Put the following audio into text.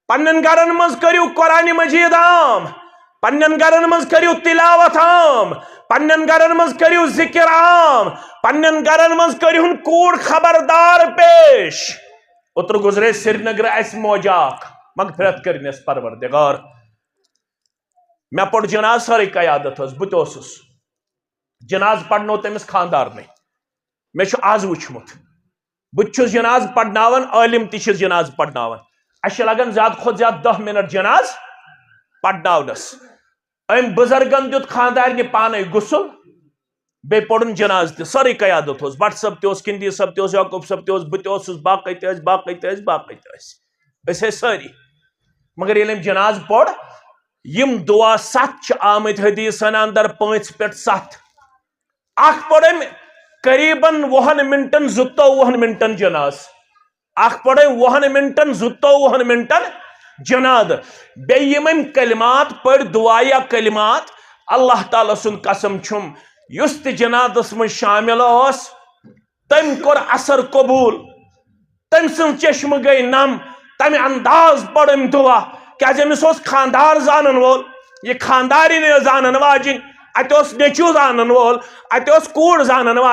پنن گرن مز کریو قرآن مجید عام، پنن گرن مز کریو تلاوت عام، پنن گرن مز کریو ذکر عام، پنن گرن مز کریو کوڑ خبردار پیش. اتر گزرے سری نگر اس موجاک مغفرت کرنس پروردگار. میں پڑ جناز ساری قیادت ہز بتوسس جناز پڑھنو تمس خاندار نہیں میں آز وچمت بچس جناز پڑھناون عالم تشس جناز پڑھناون اس لگن زیادہ کھت زیادہ 10 منٹ جناز پڑھناونس. ام بزرگن دیت خاندار پانے غسل بے پڑھن جناز تہ ساری قیادت ہز بٹ صب تہ کندی صب تہ یعقوب صب تہ بتوسس باقی تہ باقی تہ باقی تہ ساری. مگر یل جناز پڑھ یم دعا 7 آمت حدیثن اندر 5 پہ 7 اخ پڑھم قریباً 20 منٹن 22 منٹن جناز اخ پڑھم 20 منٹن 22 منٹن جناد بیم کلمات پڑھ دعایا کلمات اللہ تعالی سن قسم چھم یس تہ جنادس من شامل اس تم کور اثر قبول تم سن چشم گئی نم تم انداز پڑھم دعا کیا امس خاندار زانن وول یہ خانداری زانن واجن ات نیچو زانن وول ات کوڑ زانن واجن